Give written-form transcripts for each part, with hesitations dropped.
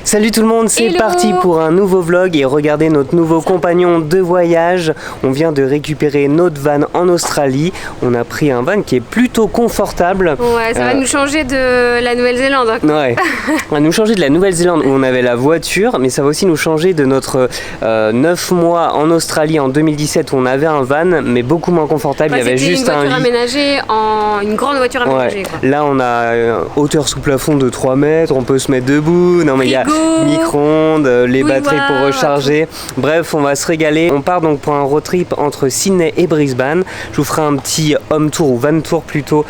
Salut tout le monde, c'est Hello. parti pour un nouveau vlog et regardez notre nouveau compagnon de voyage. On vient de récupérer notre van en Australie. On a pris un van qui est plutôt confortable. Ouais, ça va nous changer de la Nouvelle-Zélande. Ouais, on va nous changer de la Nouvelle-Zélande où on avait la voiture, mais ça va aussi nous changer de notre 9 mois en Australie en 2017 où on avait un van, mais beaucoup moins confortable. Enfin, il y avait juste une voiture aménagée, une grande voiture aménagée. Ouais. Quoi. Là, on a hauteur sous plafond de 3 mètres, on peut se mettre debout. Non, mais il y a micro-ondes, les batteries pour recharger. Bref, on va se régaler. On part donc pour un road trip entre Sydney et Brisbane. Je vous ferai un petit home tour ou van tour plutôt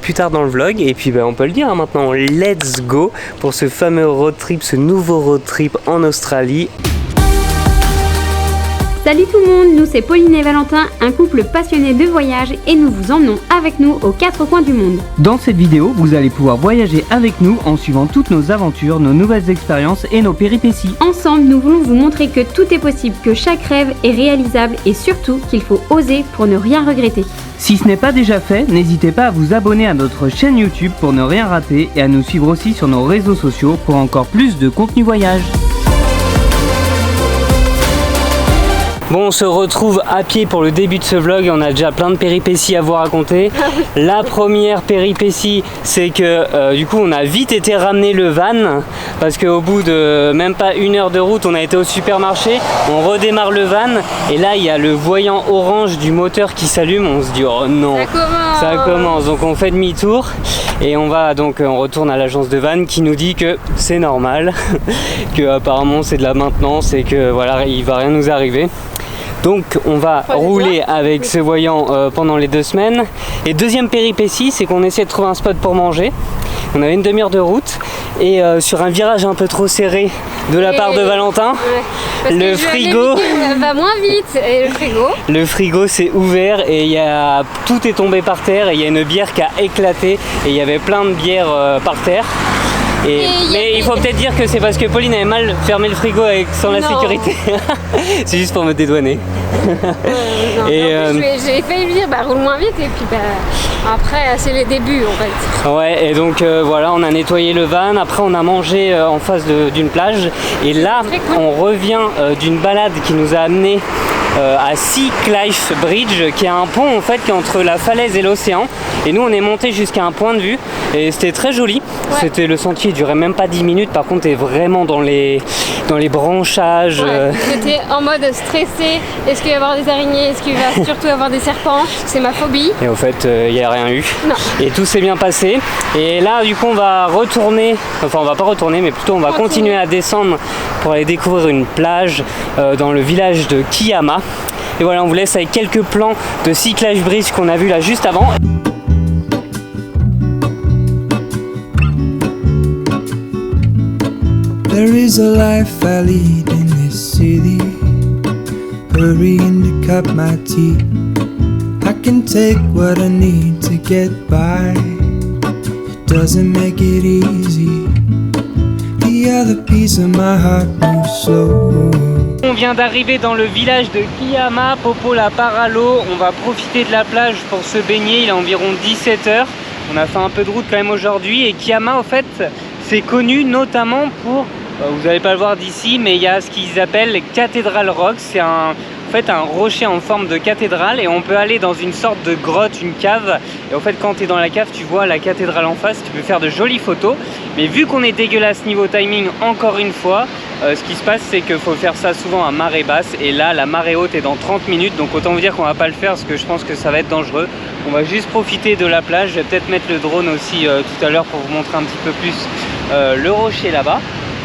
plus tard dans le vlog. Et puis on peut le dire hein, maintenant, let's go pour ce fameux road trip, ce nouveau road trip en Australie. Salut tout le monde, nous c'est Pauline et Valentin, un couple passionné de voyage et nous vous emmenons avec nous aux quatre coins du monde. Dans cette vidéo, vous allez pouvoir voyager avec nous en suivant toutes nos aventures, nos nouvelles expériences et nos péripéties. Ensemble, nous voulons vous montrer que tout est possible, que chaque rêve est réalisable et surtout qu'il faut oser pour ne rien regretter. Si ce n'est pas déjà fait, n'hésitez pas à vous abonner à notre chaîne YouTube pour ne rien rater et à nous suivre aussi sur nos réseaux sociaux pour encore plus de contenu voyage. Bon, on se retrouve à pied pour le début de ce vlog et on a déjà plein de péripéties à vous raconter. La première péripétie, c'est que du coup on a vite été ramener le van parce qu'au bout de même pas 1 heure de route, on a été au supermarché, on redémarre le van et là il y a le voyant orange du moteur qui s'allume, on se dit oh non, ça commence. Donc on fait demi-tour et on retourne à l'agence de van qui nous dit que c'est normal, que apparemment c'est de la maintenance et que voilà, il va rien nous arriver. Donc on va rouler avec ce voyant pendant les 2 semaines. Et deuxième péripétie, c'est qu'on essaie de trouver un spot pour manger. On avait une demi-heure de route et sur un virage un peu trop serré de la part de Valentin, le frigo va moins vite et le frigo s'est ouvert et tout est tombé par terre et il y a une bière qui a éclaté et il y avait plein de bières par terre. Mais il faut peut-être dire que c'est parce que Pauline avait mal fermé le frigo sans la sécurité. C'est juste pour me dédouaner. J'ai failli lui dire roule moins vite et puis après c'est les débuts en fait. Ouais, et donc voilà, on a nettoyé le van, après on a mangé en face d'une plage et là on revient d'une balade qui nous a amené à Sea Cliff Bridge, qui est un pont en fait qui est entre la falaise et l'océan, et nous on est monté jusqu'à un point de vue et c'était très joli. C'était le sentier, il durait même pas 10 minutes, par contre t'es vraiment dans les branchages. J'étais en mode stressé, est-ce qu'il va y avoir des araignées, est-ce qu'il va surtout y avoir des serpents, c'est ma phobie. Et au fait il n'y a rien eu. Non. Et tout s'est bien passé et là du coup on va retourner, enfin on va pas retourner mais plutôt on va continuer à descendre pour aller découvrir une plage dans le village de Kiama. Et voilà, on vous laisse avec quelques plans de Sea Cliff Bridge qu'on a vu là juste avant. There is a life I lead in this city, hurrying to cut my teeth. I can take what I need to get by, it doesn't make it easy. The other piece of my heart moves slow. On vient d'arriver dans le village de Kiama, Popo la part à l'eau. On va profiter de la plage pour se baigner, il est environ 17h. On a fait un peu de route quand même aujourd'hui et Kiama en fait c'est connu notamment pour, vous n'allez pas le voir d'ici, mais il y a ce qu'ils appellent Cathedral Rock. C'est un rocher en forme de cathédrale et on peut aller dans une sorte de grotte, une cave. Et en fait quand tu es dans la cave tu vois la cathédrale en face, tu peux faire de jolies photos. Mais vu qu'on est dégueulasse niveau timing encore une fois, ce qui se passe c'est qu'il faut faire ça souvent à marée basse et là la marée haute est dans 30 minutes, donc autant vous dire qu'on va pas le faire parce que je pense que ça va être dangereux. On va juste profiter de la plage, je vais peut-être mettre le drone aussi tout à l'heure pour vous montrer un petit peu plus le rocher là-bas.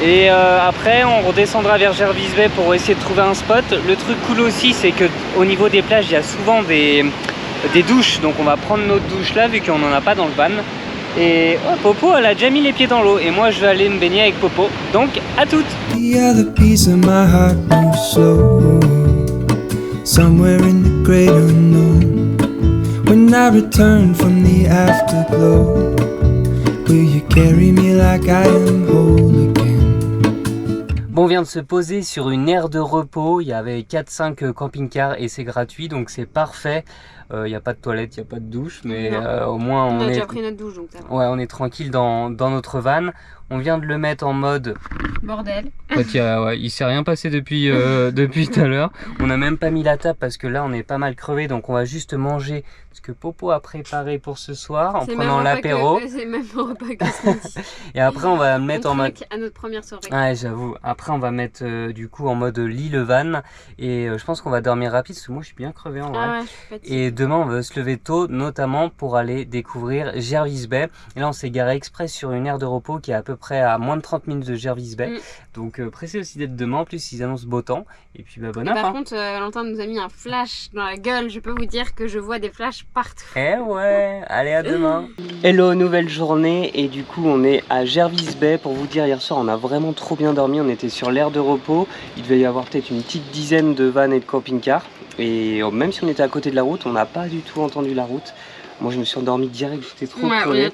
Et après on redescendra vers Jervis Bay pour essayer de trouver un spot. Le truc cool aussi c'est que au niveau des plages il y a souvent des douches, donc on va prendre notre douche là vu qu'on n'en a pas dans le van. Et Popo elle a déjà mis les pieds dans l'eau et moi je vais aller me baigner avec Popo, donc à toutes. The other piece of my heart moves slow, somewhere in the great unknown. When I return from the afterglow, will you carry me like I am whole again? Bon, on vient de se poser sur une aire de repos, il y avait 4-5 camping-cars et c'est gratuit donc c'est parfait. Il n'y a pas de toilette, il n'y a pas de douche, mais au moins on a déjà pris notre douche donc ça va. Ouais, on est tranquille dans notre van. On vient de le mettre en mode... Bordel. En fait, il s'est rien passé depuis tout à l'heure. On n'a même pas mis la table parce que là on est pas mal crevé, donc on va juste manger ce que Popo a préparé pour ce soir en prenant l'apéro. C'est même un repas que ce midi. Et après on va mettre en mode... à notre première soirée. Ouais, j'avoue. Après on va mettre du coup en mode lit le van et je pense qu'on va dormir rapide parce que moi je suis bien crevé en vrai. Ah ouais, je suis fatiguée. Et demain on va se lever tôt, notamment pour aller découvrir Jervis Bay. Et là on s'est garé exprès sur une aire de repos qui est à peu près à moins de 30 minutes de Jervis Bay. Donc pressé aussi d'être demain, en plus ils annoncent beau temps. Et puis bah bon app. Par contre, Valentin nous a mis un flash dans la gueule. Je peux vous dire que je vois des flashs partout. Eh ouais, allez à demain. Hello, nouvelle journée et du coup on est à Jervis Bay. Pour vous dire, hier soir on a vraiment trop bien dormi, on était sur l'aire de repos. Il devait y avoir peut-être une petite dizaine de vannes et de camping-cars. Et même si on était à côté de la route, on n'a pas du tout entendu la route. Moi je me suis endormi direct, j'étais trop crevé.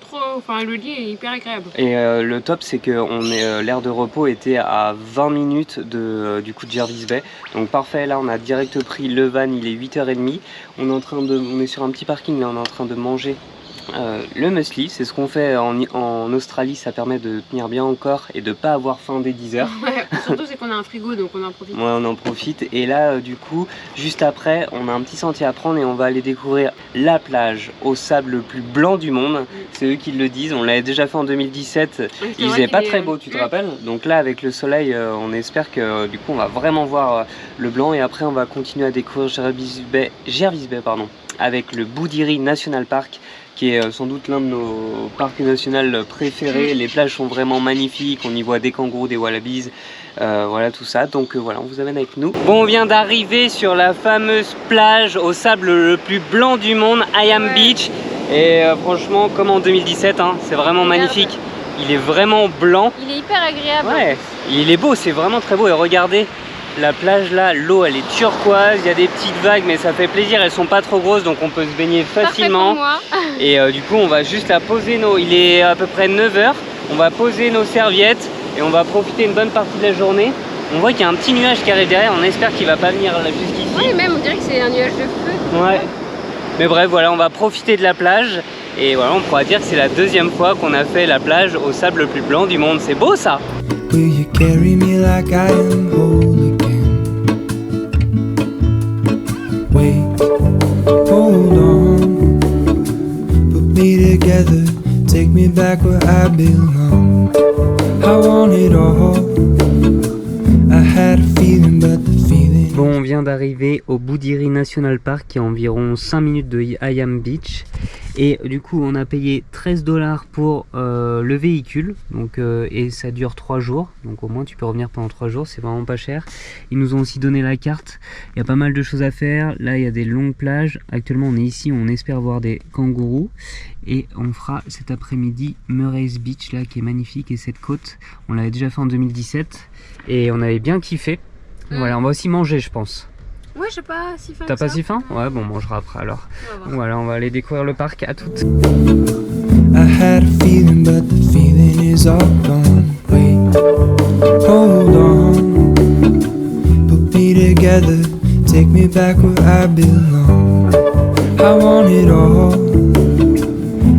Le lit est hyper agréable. Et le top c'est que l'aire de repos était à 20 minutes du coup de Jervis Bay. Donc parfait, là on a direct pris le van, il est 8h30. On est sur un petit parking, là on est en train de manger le muesli. C'est ce qu'on fait en Australie, ça permet de tenir bien en corps et de pas avoir faim dès 10h. Ouais, surtout c'est qu'on a un frigo donc on en profite. Ouais, on en profite. Et là du coup, juste après, on a un petit sentier à prendre et on va aller découvrir la plage au sable le plus blanc du monde. C'est eux qui le disent, on l'avait déjà fait en 2017. Il faisait pas très beau, tu te rappelles? Donc là avec le soleil, on espère que du coup on va vraiment voir le blanc. Et après on va continuer à découvrir Jervis Bay avec le Boudiri National Park, qui est sans doute l'un de nos parcs nationaux préférés. Les plages sont vraiment magnifiques, on y voit des kangourous, des wallabies, voilà tout ça. Donc voilà, on vous amène avec nous. Bon, on vient d'arriver sur la fameuse plage au sable le plus blanc du monde, Iam Beach. Et franchement, comme en 2017, hein, c'est vraiment magnifique. Il est vraiment blanc. Il est hyper agréable. Ouais, il est beau, c'est vraiment très beau. Et regardez, la plage là, l'eau elle est turquoise, il y a des petites vagues mais ça fait plaisir, elles sont pas trop grosses donc on peut se baigner facilement. Et du coup on va juste la poser il est à peu près 9h, on va poser nos serviettes et on va profiter une bonne partie de la journée. On voit qu'il y a un petit nuage qui arrive derrière, on espère qu'il va pas venir jusqu'ici. Oui, même on dirait que c'est un nuage de feu. Ouais. Mais bref, voilà, on va profiter de la plage et voilà, on pourra dire que c'est la deuxième fois qu'on a fait la plage au sable le plus blanc du monde. C'est beau ça. Will you carry me like I am whole again? Wait, hold on, put me together, take me back where I belong. I want it all, I had a feeling but the feeling. Bon, on vient d'arriver au Boudiri National Park qui est à environ 5 minutes de Iam Beach. Et du coup on a payé 13 $ pour le véhicule donc, et ça dure 3 jours, donc au moins tu peux revenir pendant 3 jours, c'est vraiment pas cher. Ils nous ont aussi donné la carte, il y a pas mal de choses à faire. Là il y a des longues plages, actuellement on est ici, on espère voir des kangourous. Et on fera cet après-midi Murray's Beach là qui est magnifique, et cette côte on l'avait déjà fait en 2017 et on avait bien kiffé. Voilà, on va aussi manger je pense. Ouais, j'ai pas si faim. T'as pas si faim? Ouais, bon, on mangera après alors. Voilà, on va aller découvrir le parc. À toutes. I had a feeling but the feeling is all gone. Wait, hold on, put me together, take me back where I belong. I want it all,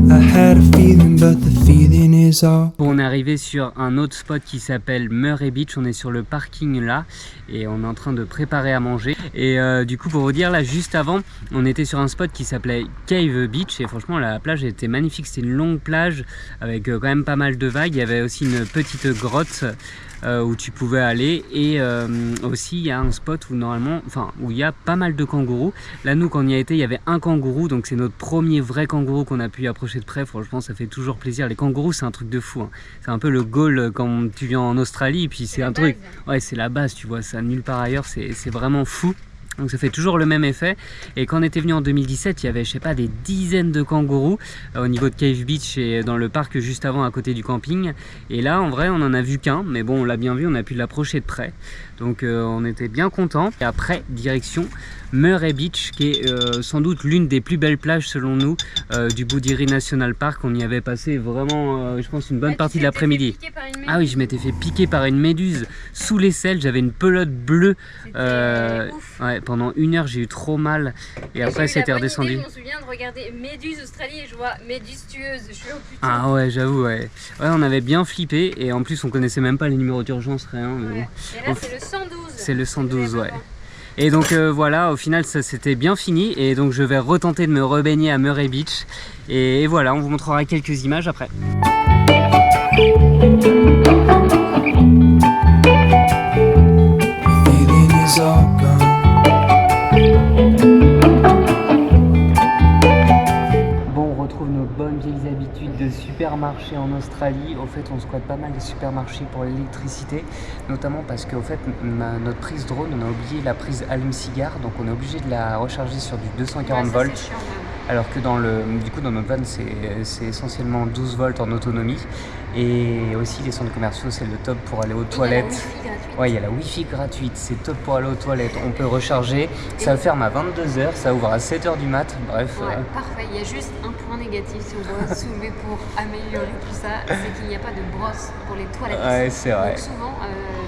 I had a feeling but the feeling is all. Bon, on est arrivé sur un autre spot qui s'appelle Murray Beach. On est sur le parking là et on est en train de préparer à manger. Et du coup, pour vous dire, là juste avant on était sur un spot qui s'appelait Cave Beach et franchement la plage était magnifique. C'était une longue plage avec quand même pas mal de vagues. Il y avait aussi une petite grotte où tu pouvais aller, et aussi il y a un spot où normalement, où il y a pas mal de kangourous. Là nous quand on y a été, il y avait un kangourou, donc c'est notre premier vrai kangourou qu'on a pu approcher de près. Franchement ça fait toujours plaisir, les kangourous c'est un truc de fou, hein. C'est un peu le goal quand tu viens en Australie, et puis c'est un truc, ouais c'est la base, tu vois ça nulle part ailleurs, c'est vraiment fou. Donc ça fait toujours le même effet. Et quand on était venu en 2017, il y avait, je sais pas, des dizaines de kangourous au niveau de Cave Beach et dans le parc juste avant à côté du camping. Et là en vrai on en a vu qu'un, mais bon on l'a bien vu, on a pu l'approcher de près. Donc on était bien contents. Et après direction Murray Beach, qui est sans doute l'une des plus belles plages selon nous du Boudiri National Park. On y avait passé vraiment je pense une bonne partie de l'après-midi. Ah oui, je m'étais fait piquer par une méduse sous l'aisselle, j'avais une pelote bleue. Ouais, pendant 1 heure j'ai eu trop mal et après c'était redescendu. Je me souviens de regarder Méduse Australie et je vois Méduse tueuse. Je suis au putain. Ah ouais, j'avoue, ouais. Ouais, on avait bien flippé et en plus on connaissait même pas les numéros d'urgence, rien. Mais Ouais. bon. Et là c'est le 112. C'est le 112, ouais. Et donc voilà, au final ça s'était bien fini et donc je vais retenter de me rebaigner à Murray Beach et voilà, on vous montrera quelques images après. Bon, on retrouve nos bonnes vieilles habitudes de supermarché en Australie. Au fait, on squatte pas mal les supermarchés pour l'électricité, notamment parce qu'au fait, notre prise drone, on a oublié la prise allume-cigare, donc on est obligé de la recharger sur du 240 volts. C'est chiant, Alors que dans notre van c'est essentiellement 12 volts en autonomie et aussi les centres commerciaux c'est le top pour aller aux toilettes. Ouais, il y a la wifi gratuite, c'est top pour aller aux toilettes, on peut recharger, ça ferme à 22h, ça ouvre à 7h du mat, bref. Ouais, parfait, il y a juste un point négatif si on doit soulever pour améliorer tout ça, c'est qu'il n'y a pas de brosse pour les toilettes. Ouais, c'est vrai. Donc souvent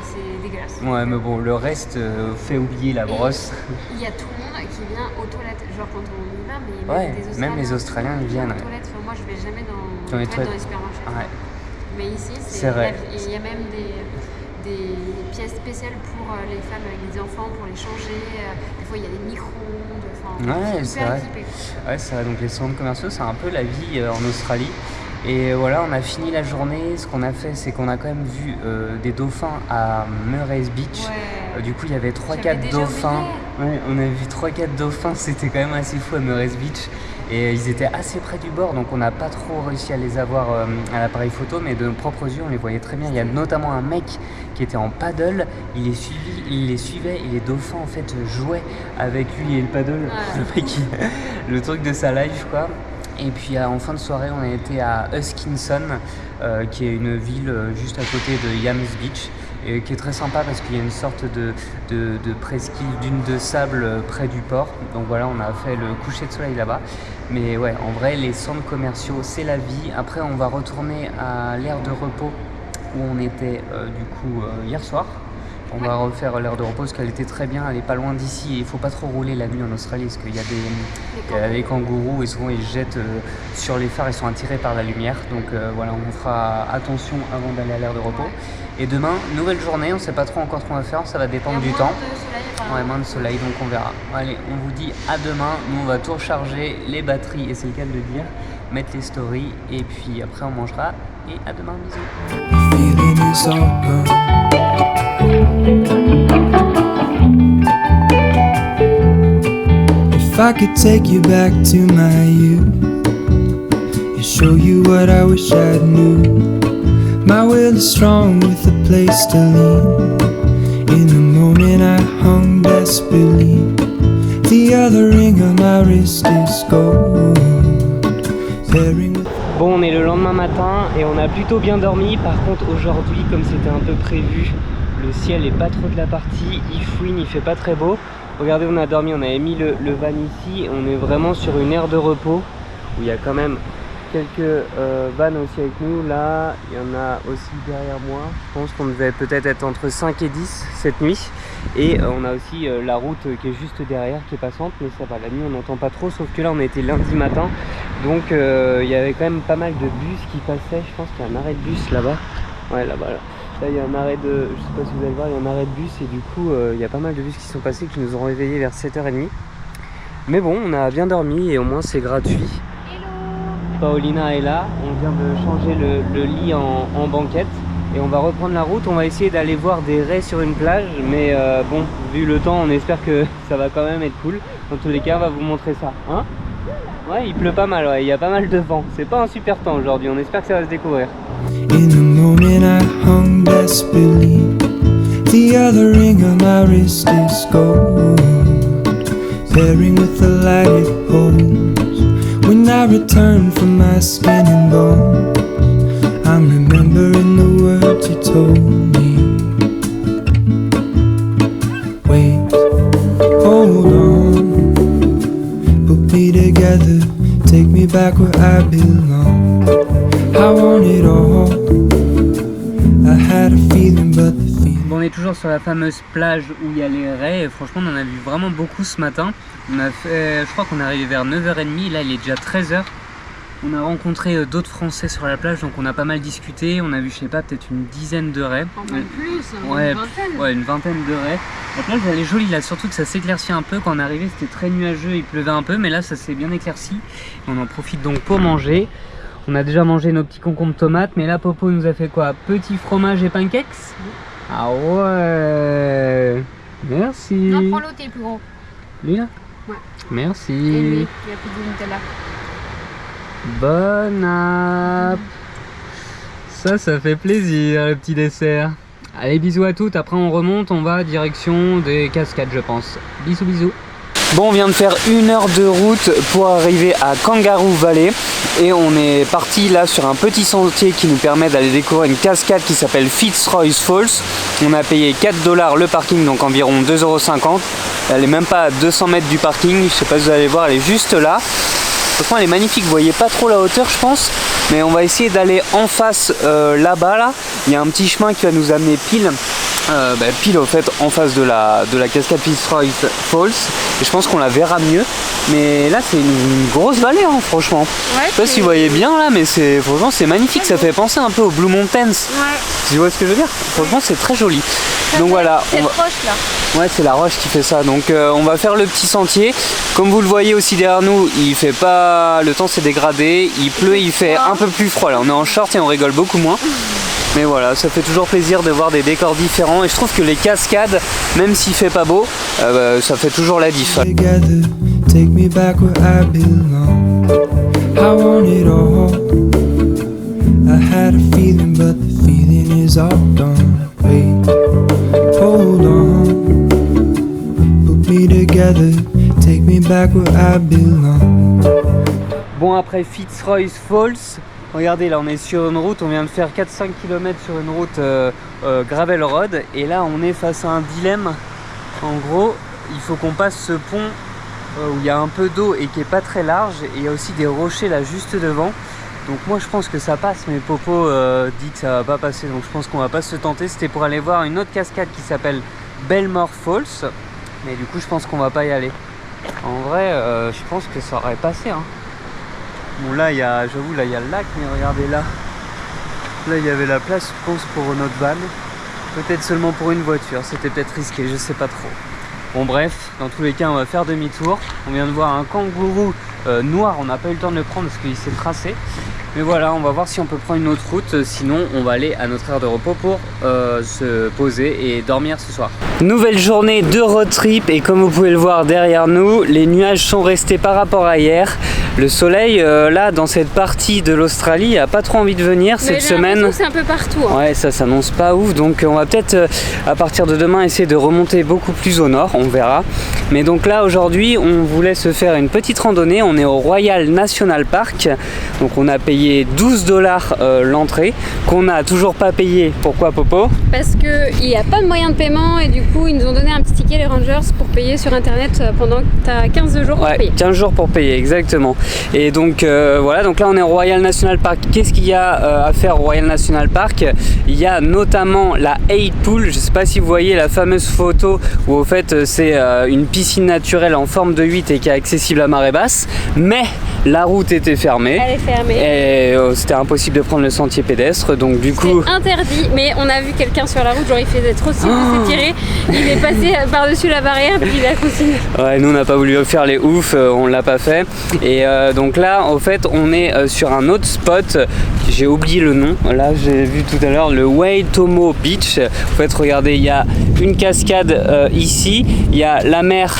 c'est dégueulasse. Ouais, mais bon, le reste fait oublier la brosse. Il y a tout le monde qui vient aux toilettes, genre quand on y va, mais Ouais, même les Australiens ils viennent. Aux toilettes. Enfin, moi je vais jamais dans les les toilettes. supermarchés. Ouais. Mais ici C'est vrai. il y a même des pièces spéciales pour les femmes avec des enfants, pour les changer. Des fois il y a des micro-ondes. Enfin, Ouais, c'est vrai. équipé. Ouais, c'est vrai. Donc les centres commerciaux, c'est un peu la vie en Australie. Et voilà, on a fini la journée. Ce qu'on a fait, c'est qu'on a quand même vu des dauphins à Murray Beach. Ouais. Du coup, il y avait 3-4 déjà dauphins. oublié. Ouais, on a vu 3-4 dauphins. C'était quand même assez fou à Murray Beach. Et ils étaient assez près du bord, donc on n'a pas trop réussi à les avoir à l'appareil photo, mais de nos propres yeux, on les voyait très bien. Il y a notamment un mec qui était en paddle, il les suivait et les dauphins en fait jouaient avec lui et le paddle. Ouais. Le mec, le truc de sa life quoi. Et puis en fin de soirée, on a été à Huskinson, qui est une ville juste à côté de Yams Beach, et qui est très sympa parce qu'il y a une sorte de presqu'île dune de sable près du port. Donc voilà, on a fait le coucher de soleil là-bas. Mais ouais, en vrai, les centres commerciaux, c'est la vie. Après, on va retourner à l'aire de repos où on était hier soir. On va refaire l'aire de repos parce qu'elle était très bien, elle est pas loin d'ici et il faut pas trop rouler la nuit en Australie parce qu'il y a des kangourous et souvent ils jettent sur les phares, ils sont attirés par la lumière. Donc voilà, on fera attention avant d'aller à l'aire de repos. Et demain, nouvelle journée, on sait pas trop encore ce qu'on va faire, ça va dépendre du temps. Ouais, moins de soleil, donc on verra. Allez, on vous dit à demain, nous on va tout recharger, les batteries, et c'est le cas de le dire, mettre les stories et puis après on mangera et à demain, bisous. Feeling is all gone. If I could take you back to my youth and show you what I wish I knew. My will is strong with a place to lean. In a moment I hung desperately. The other ring on my wrist is gold. Pairing with Bon, on est le lendemain matin et on a plutôt bien dormi. Par contre, aujourd'hui, comme c'était un peu prévu, le ciel est pas trop de la partie. Il fouine, il fait pas très beau. Regardez, on a dormi, on avait mis le van ici. On est vraiment sur une aire de repos où il y a quand même quelques vannes aussi avec nous. Là, il y en a aussi derrière moi. Je pense qu'on devait peut-être être entre 5 et 10 cette nuit. Et on a aussi la route qui est juste derrière, qui est passante, mais ça va, la nuit on n'entend pas trop, sauf que là on était lundi matin, donc il y avait quand même pas mal de bus qui passaient. Je pense qu'il y a un arrêt de bus là-bas. Ouais, là-bas, là il y a un arrêt de, je sais pas si vous allez voir, il y a un arrêt de bus et du coup il y a pas mal de bus qui sont passés, qui nous ont réveillés vers 7h30. Mais bon, on a bien dormi et au moins c'est gratuit. Paulina est là, on vient de changer le lit en banquette et on va reprendre la route. On va essayer d'aller voir des raies sur une plage, mais bon, vu le temps, on espère que ça va quand même être cool. Dans tous les cas, on va vous montrer ça. Hein? Ouais, il pleut pas mal, ouais, il y a pas mal de vent. C'est pas un super temps aujourd'hui, on espère que ça va se découvrir. In a moment I hung desperately. The other ring on my wrist is gold. Pairing with the light it holds. When I return from my skin and bones, I'm remembering the words you told me. Wait, hold on, put me together, take me back where I belong. I want it all. I had a feeling, but the feeling. Bon, on est toujours sur la fameuse plage où il y a les raies et franchement on en a vu vraiment beaucoup ce matin. On a fait, je crois qu'on est arrivé vers 9h30, là il est déjà 13h. On a rencontré d'autres Français sur la plage, donc on a pas mal discuté. On a vu, je sais pas, peut-être une dizaine de raies. Même plus, ouais, une vingtaine. Ouais, une vingtaine de raies. La plage elle est jolie là, surtout que ça s'éclaircit un peu. Quand on est arrivé c'était très nuageux, il pleuvait un peu, mais là ça s'est bien éclairci. On en profite donc pour manger. On a déjà mangé nos petits concombres tomates, mais là Popo nous a fait quoi? Petit fromage et pancakes. Ah ouais. Merci. Non, prends l'autre, il est plus gros. Lui là? Ouais. Merci. Et lui, il a plus de Nutella. Bon app. Ça fait plaisir le petit dessert. Allez, bisous à toutes. Après on remonte, on va direction des cascades je pense. Bisous bisous. Bon, on vient de faire 1 heure de route pour arriver à Kangaroo Valley et on est parti là sur un petit sentier qui nous permet d'aller découvrir une cascade qui s'appelle Fitzroy Falls. On a payé 4 $ le parking, donc environ 2,50 €. Elle est même pas à 200 mètres du parking, je sais pas si vous allez voir, elle est juste là. Franchement elle est magnifique, vous voyez pas trop la hauteur je pense, mais on va essayer d'aller en face là-bas là. Il y a un petit chemin qui va nous amener pile au fait en face de la cascade Fitzroy Falls et je pense qu'on la verra mieux, mais là c'est une grosse vallée hein, franchement. Ouais, je sais pas si vous voyez bien là, mais franchement c'est magnifique, ça fait penser un peu aux Blue Mountains. Ouais. Tu vois ce que je veux dire? Franchement c'est très joli. Donc voilà, cette roche là. Ouais, c'est la roche qui fait ça. Donc on va faire le petit sentier. Comme vous le voyez aussi derrière nous, il fait pas, le temps s'est dégradé, il pleut, il fait un peu plus froid là. On est en short et on rigole beaucoup moins. Mais voilà, ça fait toujours plaisir de voir des décors différents et je trouve que les cascades, même s'il fait pas beau, ça fait toujours la diff. Together, take me back where I belong. I want it all. I had a feeling, but the feeling is all gone. Wait, hold on. Put me together, take me back where I belong. Bon, après Fitzroy Falls, regardez, là on est sur une route, on vient de faire 4-5 km sur une route gravel road et là on est face à un dilemme. En gros, il faut qu'on passe ce pont où il y a un peu d'eau et qui est pas très large et il y a aussi des rochers là juste devant. Donc moi je pense que ça passe, mais Popo dit que ça va pas passer, donc je pense qu'on va pas se tenter. C'était pour aller voir une autre cascade qui s'appelle Belmore Falls, mais du coup je pense qu'on va pas y aller. En vrai, je pense que ça aurait passé hein. Bon là, j'avoue, là il y a le lac, mais regardez là. Là il y avait la place, je pense, pour notre van. Peut-être seulement pour une voiture, c'était peut-être risqué, je sais pas trop. Bon bref, dans tous les cas on va faire demi-tour. On vient de voir un kangourou noir, on n'a pas eu le temps de le prendre parce qu'il s'est tracé. Mais voilà, on va voir si on peut prendre une autre route, sinon on va aller à notre aire de repos pour se poser et dormir ce soir. Nouvelle journée de road trip et comme vous pouvez le voir derrière nous, les nuages sont restés par rapport à hier. Le soleil là dans cette partie de l'Australie a pas trop envie de venir cette semaine. C'est un peu partout. Hein. Ouais, ça s'annonce pas ouf, donc on va peut-être à partir de demain essayer de remonter beaucoup plus au nord, on verra. Mais donc là aujourd'hui on voulait se faire une petite randonnée, on est au Royal National Park, donc on a payé 12 $ l'entrée, qu'on n'a toujours pas payé. Pourquoi Popo? Parce qu'il n'y a pas de moyen de paiement et du coup ils nous ont donné un petit ticket les Rangers pour payer sur internet pendant que tu as 15 jours pour payer. 15 jours pour payer, exactement. Et donc voilà, donc là on est au Royal National Park. Qu'est-ce qu'il y a à faire au Royal National Park? Il y a notamment la 8 Pool, je sais pas si vous voyez la fameuse photo où au fait c'est une piscine naturelle en forme de 8 et qui est accessible à marée basse, mais la route était fermée. Elle est fermée. Et c'était impossible de prendre le sentier pédestre, donc du coup... C'est interdit, mais on a vu quelqu'un sur la route, genre il faisait trop signe de s'étirer, il est passé par-dessus la barrière puis il a continué. Ouais, nous on n'a pas voulu faire les oufs, on l'a pas fait. Et donc là, en fait, on est sur un autre spot, j'ai oublié le nom, là j'ai vu tout à l'heure, le Waitomo Beach. En fait, regardez, il y a une cascade ici, il y a la mer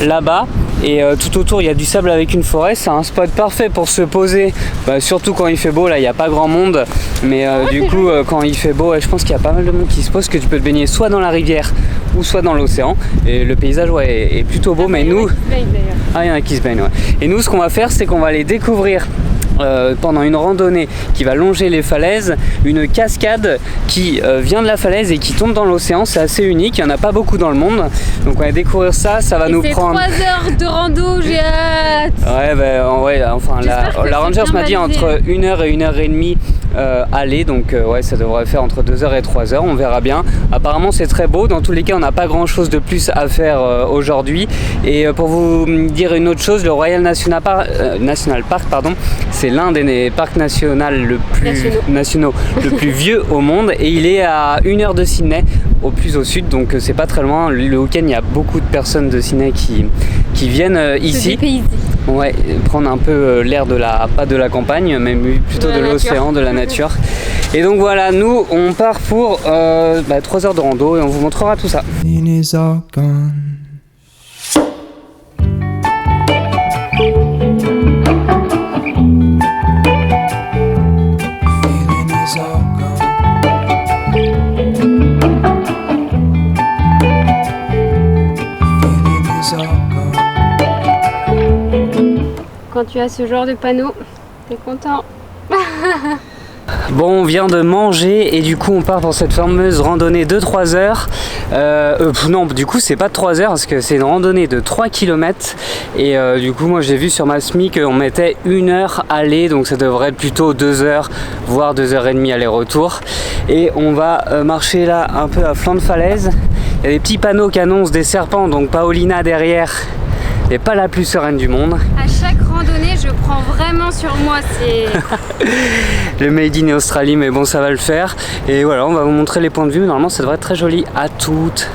là-bas. Et tout autour il y a du sable avec une forêt, c'est un spot parfait pour se poser, surtout quand il fait beau. Là il n'y a pas grand monde, mais du coup quand il fait beau, je pense qu'il y a pas mal de monde qui se pose, que tu peux te baigner soit dans la rivière ou soit dans l'océan, et le paysage est plutôt beau. Mais nous, il y en a qui se baignent, ouais. Et nous ce qu'on va faire, c'est qu'on va aller découvrir pendant une randonnée qui va longer les falaises, une cascade qui vient de la falaise et qui tombe dans l'océan. C'est assez unique, il n'y en a pas beaucoup dans le monde. Donc on va découvrir ça, ça va nous prendre... 3 heures de rando, j'ai hâte. Ouais, enfin la Rangers m'a dit entre 1 heure et 1 heure et demie aller, donc ouais, ça devrait faire entre 2 heures et 3 heures, on verra bien. Apparemment c'est très beau, dans tous les cas on n'a pas grand chose de plus à faire aujourd'hui. Et pour vous dire une autre chose, le Royal National Park, c'est l'un des parcs nationaux le plus vieux au monde, et il est à 1 heure de Sydney, au plus au sud, donc c'est pas très loin. Le week-end il y a beaucoup de personnes de Sydney qui viennent ici. Ouais, prendre un peu l'air pas de la campagne, mais plutôt de l'océan, de la nature. Et donc voilà, nous on part pour 3 heures de rando et on vous montrera tout ça. Quand tu as ce genre de panneau, t'es content. Bon, on vient de manger et du coup on part pour cette fameuse randonnée de 3 heures. Non, du coup c'est pas de 3 heures parce que c'est une randonnée de 3 km. Et du coup moi j'ai vu sur ma SMI qu'on mettait 1 heure aller, donc ça devrait être plutôt 2 heures, voire 2 heures et demie aller-retour. Et on va marcher là un peu à flanc de falaise. Il y a des petits panneaux qui annoncent des serpents, donc Paulina derrière n'est pas la plus sereine du monde. À chaque randonnée, je prends vraiment sur moi, c'est... Le Made in Australie, mais bon, ça va le faire. Et voilà, on va vous montrer les points de vue. Normalement, ça devrait être très joli. À toutes.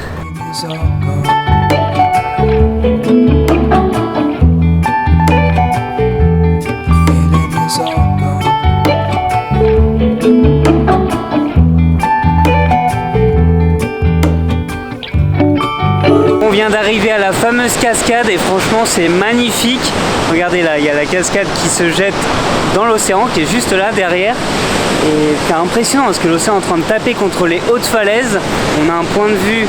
On vient d'arriver à la fameuse cascade et franchement c'est magnifique. Regardez là, il y a la cascade qui se jette dans l'océan qui est juste là derrière. Et c'est impressionnant parce que l'océan est en train de taper contre les hautes falaises. On a un point de vue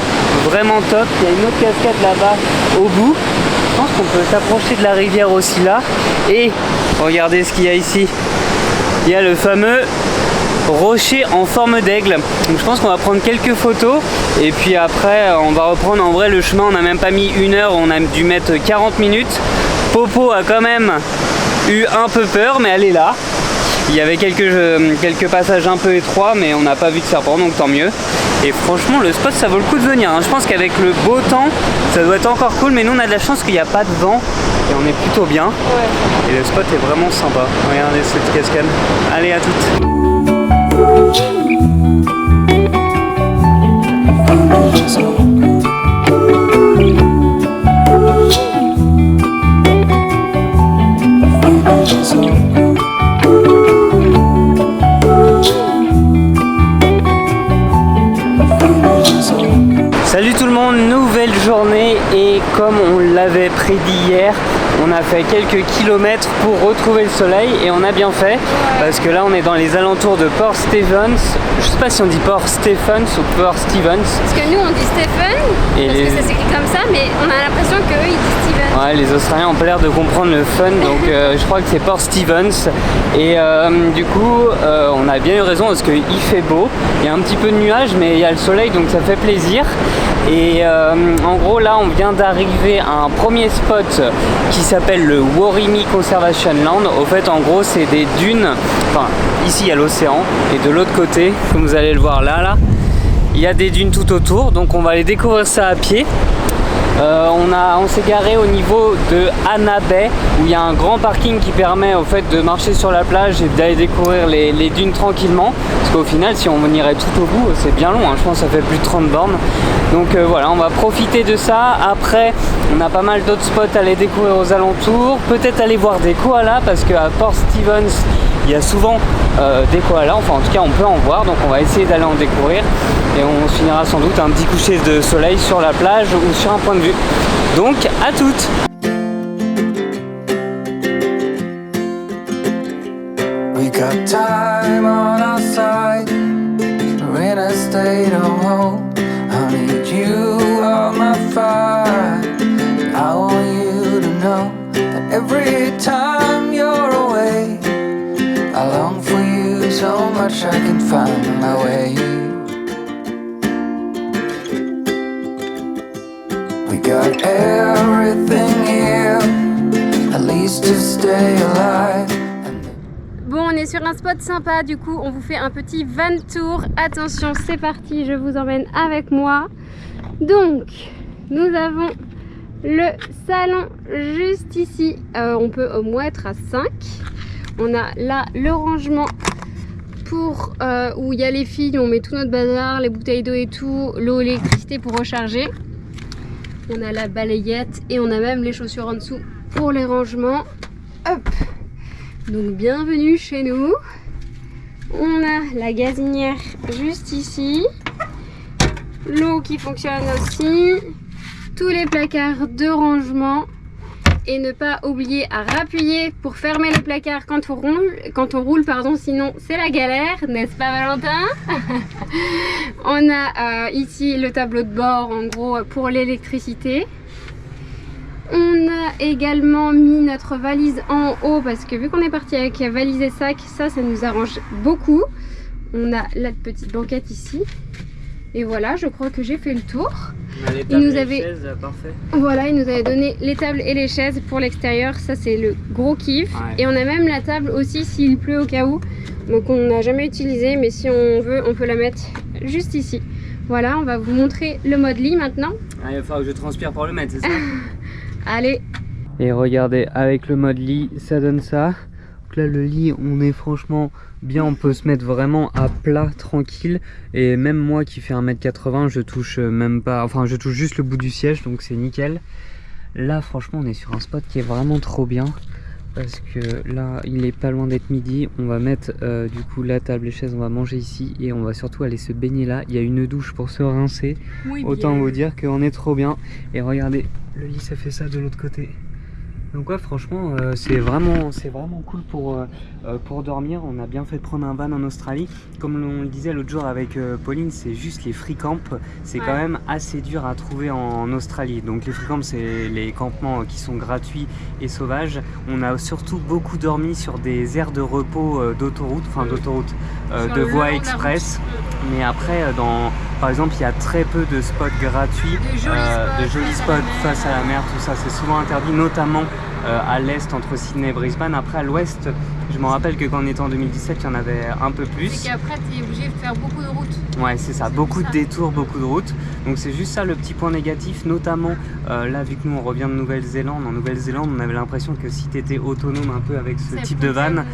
vraiment top. Il y a une autre cascade là-bas au bout. Je pense qu'on peut s'approcher de la rivière aussi là. Et regardez ce qu'il y a ici. Il y a le fameux rocher en forme d'aigle. Donc je pense qu'on va prendre quelques photos et puis après on va reprendre. En vrai le chemin on n'a même pas mis 1 heure, on a dû mettre 40 minutes. Popo a quand même eu un peu peur mais elle est là. Il y avait quelques passages un peu étroits mais on n'a pas vu de serpent donc tant mieux. Et franchement le spot ça vaut le coup de venir. Je pense qu'avec le beau temps ça doit être encore cool, mais nous on a de la chance qu'il n'y a pas de vent et on est plutôt bien. Ouais. Et le spot est vraiment sympa. Regardez cette cascade. Allez à toutes. Salut tout le monde, nouvelle journée et comme on l'avait prédit hier, on a fait quelques kilomètres pour retrouver le soleil et on a bien fait parce que là on est dans les alentours de Port Stephens. Je sais pas si on dit Port Stephens ou Port Stevens. Parce que nous on dit Stephen, parce que ça s'écrit comme ça, mais on a l'impression qu'eux ils disent Steven. Ouais, les Australiens ont pas l'air de comprendre le fun, donc je crois que c'est Port Stephens. Et du coup on a bien eu raison parce qu'il fait beau, il y a un petit peu de nuages mais il y a le soleil donc ça fait plaisir. Et en gros là on vient d'arriver à un premier spot qui s'appelle le Worimi Conservation Land. Au fait en gros c'est des dunes, enfin ici il y a l'océan et de l'autre côté comme vous allez le voir là il y a des dunes tout autour, donc on va aller découvrir ça à pied. On s'est garé au niveau de Anna Bay où il y a un grand parking qui permet au fait de marcher sur la plage et d'aller découvrir les dunes tranquillement, parce qu'au final si on irait tout au bout c'est bien long, je pense que ça fait plus de 30 bornes. Donc voilà, on va profiter de ça. Après on a pas mal d'autres spots à aller découvrir aux alentours, peut-être aller voir des koalas parce qu'à Port Stephens il y a souvent des koalas, enfin en tout cas on peut en voir, donc on va essayer d'aller en découvrir et on finira sans doute un petit coucher de soleil sur la plage ou sur un point de vue. Donc à toutes. We got time on our side. We're in a state of home. I need you on my fire. I want you to know that every time you're away, find my way. We got everything here, at least to stay alive. Bon, on est sur un spot sympa, du coup on vous fait un petit van tour. Attention, c'est parti, je vous emmène avec moi. Donc, nous avons le salon juste ici. On peut au moins être à 5. On a là le rangement pour où il y a les fils, on met tout notre bazar, les bouteilles d'eau et tout, l'eau, l'électricité pour recharger. On a la balayette et on a même les chaussures en dessous pour les rangements. Hop. Donc bienvenue chez nous. On a la gazinière juste ici. L'eau qui fonctionne aussi. Tous les placards de rangement. Et ne pas oublier à rappuyer pour fermer les placards quand on roule, pardon, sinon c'est la galère, n'est-ce pas Valentin? On a ici le tableau de bord en gros pour l'électricité. On a également mis notre valise en haut parce que vu qu'on est parti avec valise et sac, ça nous arrange beaucoup. On a la petite banquette ici. Et voilà, je crois que j'ai fait le tour. Il nous avait... chaises, parfait. Voilà, il nous avait donné les tables et les chaises pour l'extérieur. Ça, c'est le gros kiff. Ouais. Et on a même la table aussi s'il pleut au cas où. Donc on n'a jamais utilisé, mais si on veut, on peut la mettre juste ici. Voilà, on va vous montrer le mode lit maintenant. Ah, il va falloir que je transpire pour le mettre, c'est ça? Allez. Et regardez, avec le mode lit, ça donne ça. Donc là, le lit, on est franchement bien, on peut se mettre vraiment à plat, tranquille. Et même moi qui fais 1m80, je touche même pas, enfin je touche juste le bout du siège, donc c'est nickel. Là, franchement, on est sur un spot qui est vraiment trop bien. Parce que là, il est pas loin d'être midi. On va mettre du coup la table et chaises, on va manger ici. Et on va surtout aller se baigner là. Il y a une douche pour se rincer. Oui, autant bien vous dire qu'on est trop bien. Et regardez, le lit, ça fait ça de l'autre côté. Donc ouais, franchement, c'est vraiment cool pour dormir. On a bien fait de prendre un van en Australie. Comme on le disait l'autre jour avec Pauline, c'est juste les free camps. C'est quand même assez dur à trouver en Australie. Donc les free camps, c'est les campements qui sont gratuits et sauvages. On a surtout beaucoup dormi sur des aires de repos d'autoroute, de voies express. Mais après, par exemple, il y a très peu de spots gratuits, de jolis spots face à la mer, tout ça, c'est souvent interdit, notamment à l'est entre Sydney et Brisbane. Après, à l'ouest, je me rappelle que quand on était en 2017, il y en avait un peu plus. C'est qu'après, tu es obligé de faire beaucoup de routes. Ouais, c'est ça, beaucoup de détours, beaucoup de routes. Donc c'est juste ça le petit point négatif, notamment là, vu que nous on revient de Nouvelle-Zélande. En Nouvelle-Zélande, on avait l'impression que si tu étais autonome un peu avec ce type de van,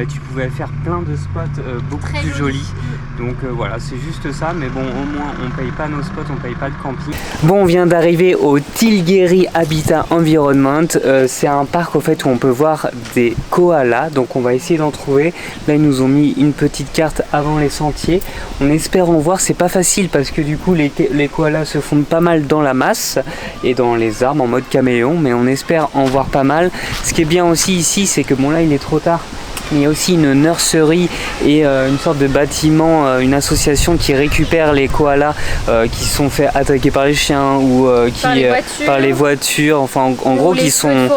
tu pouvais faire plein de spots beaucoup plus jolis. Donc voilà, c'est juste ça, mais bon, au moins on paye pas nos spots, on paye pas de camping. Bon, on vient d'arriver au Tilgeri Habitat Environment. C'est un parc au fait où on peut voir des koalas, donc on va essayer d'en trouver. Là, ils nous ont mis une petite carte avant les sentiers. On espère en voir, c'est pas facile parce que du coup les koalas se fondent pas mal dans la masse et dans les arbres en mode caméléon, mais on espère en voir pas mal. Ce qui est bien aussi ici, c'est que bon là il est trop tard. Il y a aussi une nurserie et une sorte de bâtiment, une association qui récupère les koalas qui se sont fait attaquer par les chiens ou par les voitures, enfin en gros qui sont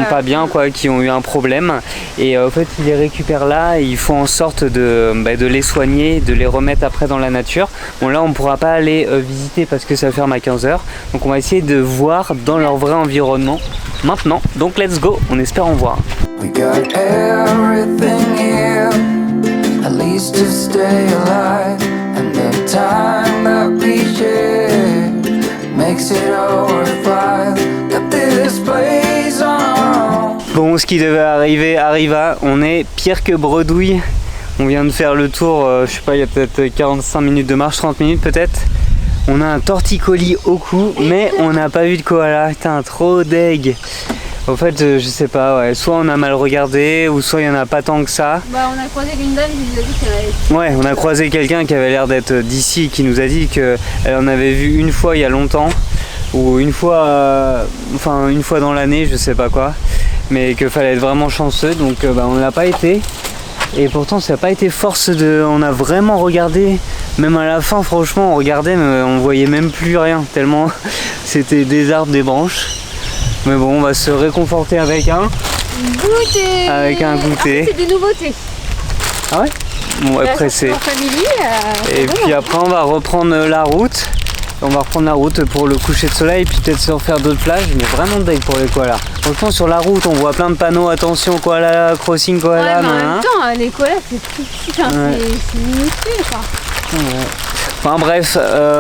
pas bien, quoi, qui ont eu un problème. Et en fait ils les récupèrent là et ils font en sorte de les soigner, de les remettre après dans la nature. Bon là on pourra pas aller visiter parce que ça ferme à 15 h. Donc on va essayer de voir dans leur vrai environnement maintenant. Donc let's go, on espère en voir. We got everything here, at least to stay alive. And the time that we share makes it all worthwhile. Got this place on our own. Bon, ce qui devait arriver arriva. On est pire que bredouille. On vient de faire le tour, je sais pas, il y a peut-être 45 minutes de marche, 30 minutes peut-être. On a un torticolis au cou, mais on n'a pas vu de koala. Putain, trop deg. En fait, je sais pas, ouais. Soit on a mal regardé, ou soit il y en a pas tant que ça. Bah, on a croisé une dame qui nous a dit qu'elle avait... Ouais, on a croisé quelqu'un qui avait l'air d'être d'ici, qui nous a dit qu'elle en avait vu une fois il y a longtemps, ou une fois dans l'année, je sais pas quoi, mais qu'il fallait être vraiment chanceux, donc on l'a pas été. Et pourtant ça n'a pas été force de... On a vraiment regardé, même à la fin franchement on regardait mais on voyait même plus rien, tellement c'était des arbres, des branches. Mais bon, on va se réconforter avec un goûter. Avec un goûter. C'est des nouveautés. Ah ouais? on va presser. Et puis après on va reprendre la route. On va reprendre la route pour le coucher de soleil, puis peut-être se refaire d'autres plages, mais vraiment deg pour les koalas. Franchement, sur la route, on voit plein de panneaux, attention, koala, crossing koala. Ouais, mais en même temps, les koalas, c'est tout petit, hein, c'est minuscule, quoi. Ouais. Enfin bref,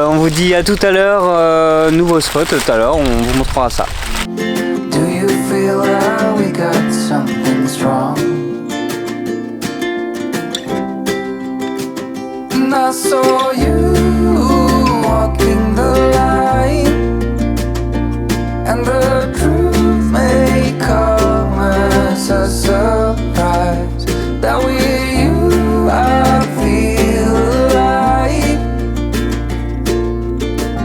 on vous dit à tout à l'heure, nouveau spot, tout à l'heure, on vous montrera ça. Do you feel like we got something strong? And I saw you walking the line, and the truth may come as a surprise that with you I feel alive.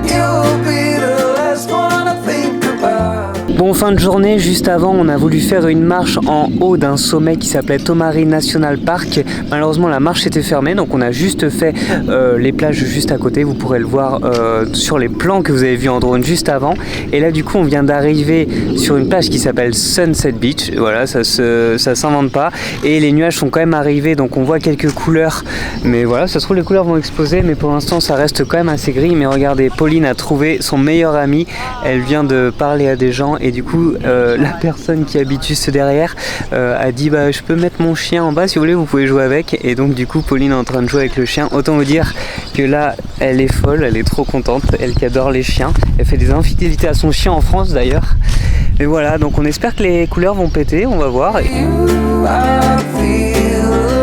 You'll be the last one I think about. Bon, fin de journée, juste avant, on a voulu faire une marche en haut d'un sommet qui s'appelait Tomari National Park. Malheureusement, la marche était fermée, donc on a juste fait les plages juste à côté. Vous pourrez le voir sur les plans que vous avez vus en drone juste avant. Et là, du coup, on vient d'arriver sur une plage qui s'appelle Sunset Beach. Voilà, ça s'invente pas. Et les nuages sont quand même arrivés, donc on voit quelques couleurs. Mais voilà, ça se trouve, les couleurs vont exploser, mais pour l'instant, ça reste quand même assez gris. Mais regardez, Pauline a trouvé son meilleur ami. Elle vient de parler à des gens. Et du coup, la personne qui habite juste derrière a dit bah je peux mettre mon chien en bas si vous voulez, vous pouvez jouer avec. Et donc du coup Pauline est en train de jouer avec le chien. Autant vous dire que là elle est folle, elle est trop contente, elle qui adore les chiens. Elle fait des infidélités à son chien en France d'ailleurs. Mais voilà, donc on espère que les couleurs vont péter, on va voir. You, I feel